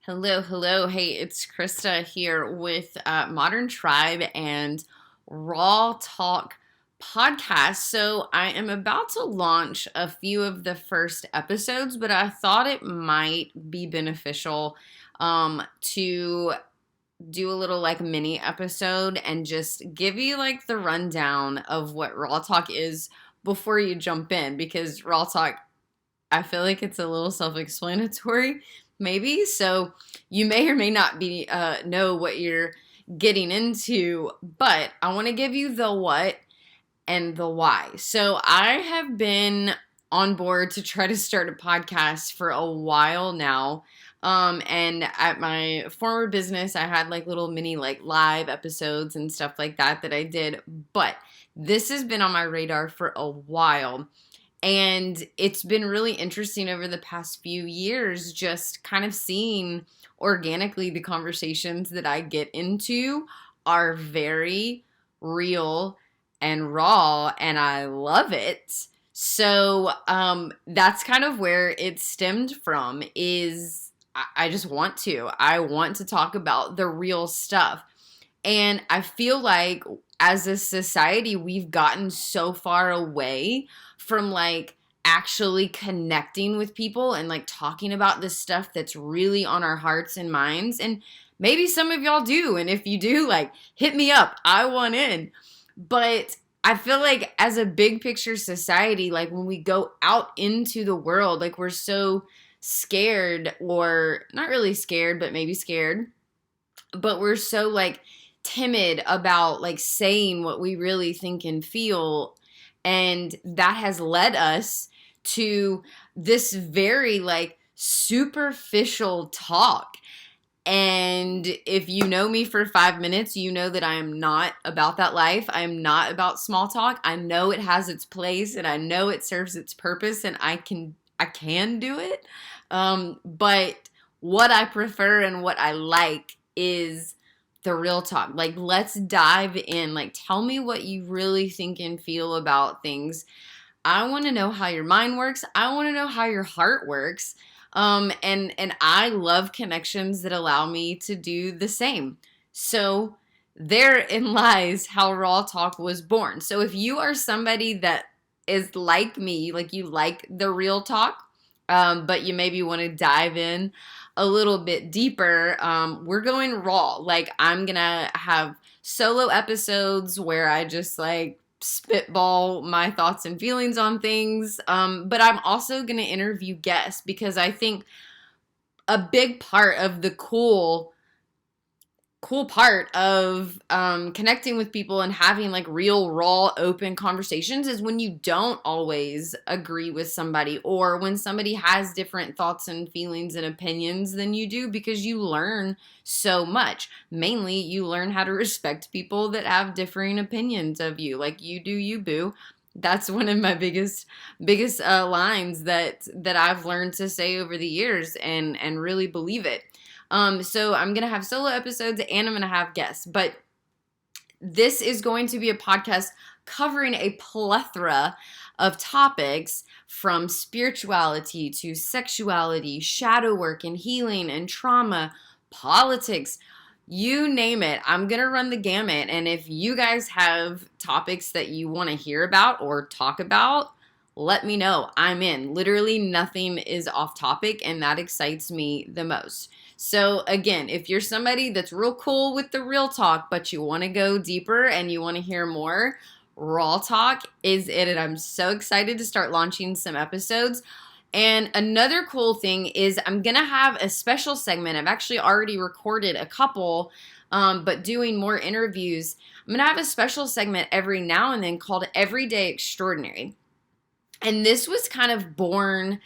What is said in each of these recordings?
Hello, hello. Hey, it's Krista here with Modern Tribe and Raw Talk podcast. So, I am about to launch a few of the first episodes, but I thought it might be beneficial to do a little like mini episode and just give you like the rundown of what Raw Talk is before you jump in because Raw Talk, I feel like it's a little self-explanatory, maybe. So you may or may not be know what you're getting into, but I want to give you the what and the why. So I have been on board to try to start a podcast for a while now. And at my former business, I had like little mini like live episodes and stuff like that I did. But this has been on my radar for a while. And it's been really interesting over the past few years, just kind of seeing organically the conversations that I get into are very real and raw, and I love it. So that's kind of where it stemmed from is I just want to. I want to talk about the real stuff. And I feel like as a society, we've gotten so far away from like actually connecting with people and like talking about this stuff that's really on our hearts and minds. And maybe some of y'all do. And if you do, like hit me up. I want in. But I feel like as a big picture society, like when we go out into the world, like we're so scared, or not really scared, but maybe scared. But we're so like timid about like saying what we really think and feel. And that has led us to this very like superficial talk. And if you know me for 5 minutes, you know that I am not about that life. I am not about small talk. I know it has its place and I know it serves its purpose and I can do it. But what I prefer and what I like is the real talk. Like, let's dive in. Like, tell me what you really think and feel about things. I want to know how your mind works. I want to know how your heart works. And I love connections that allow me to do the same. So therein lies how Raw Talk was born. So if you are somebody that is like me, like you like the real talk, but you maybe want to dive in a little bit deeper, we're going raw. Like I'm gonna have solo episodes where I just like spitball my thoughts and feelings on things. But I'm also gonna interview guests because I think a big part of the cool part of connecting with people and having like real raw open conversations is when you don't always agree with somebody or when somebody has different thoughts and feelings and opinions than you do, because you learn so much. Mainly you learn how to respect people that have differing opinions of you. Like you do you, boo. That's one of my biggest lines that I've learned to say over the years and really believe it. So I'm going to have solo episodes and I'm going to have guests, but this is going to be a podcast covering a plethora of topics from spirituality to sexuality, shadow work and healing and trauma, politics, you name it. I'm going to run the gamut. And if you guys have topics that you want to hear about or talk about, let me know. I'm in. Literally nothing is off topic, and that excites me the most. So again, if you're somebody that's real cool with the real talk, but you want to go deeper and you want to hear more, Raw Talk is it. And I'm so excited to start launching some episodes. And another cool thing is I'm going to have a special segment. I've actually already recorded a couple, but doing more interviews. I'm going to have a special segment every now and then called Everyday Extraordinary. And this was kind of born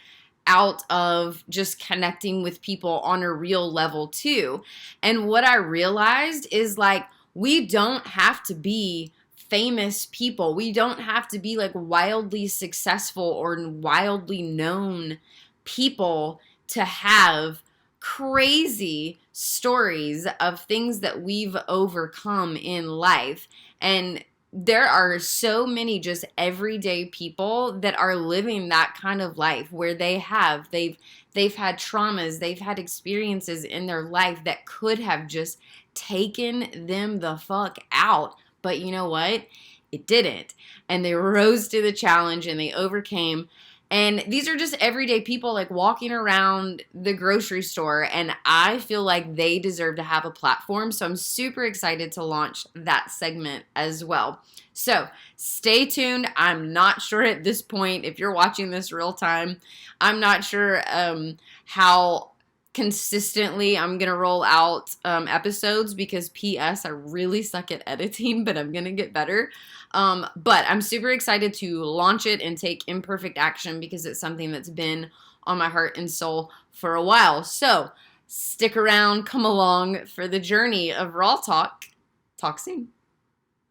out of just connecting with people on a real level too. And what I realized is like, we don't have to be famous people. We don't have to be like wildly successful or wildly known people to have crazy stories of things that we've overcome in life. And there are so many just everyday people that are living that kind of life where they've had traumas, they've had experiences in their life that could have just taken them the fuck out. But you know what? It didn't. And they rose to the challenge and they overcame. And these are just everyday people like walking around the grocery store. And I feel like they deserve to have a platform. So I'm super excited to launch that segment as well. So stay tuned. I'm not sure at this point, if you're watching this real time, I'm not sure how consistently I'm going to roll out episodes because P.S. I really suck at editing, but I'm going to get better. But I'm super excited to launch it and take imperfect action because it's something that's been on my heart and soul for a while. So stick around, come along for the journey of Raw Talk. Talk soon.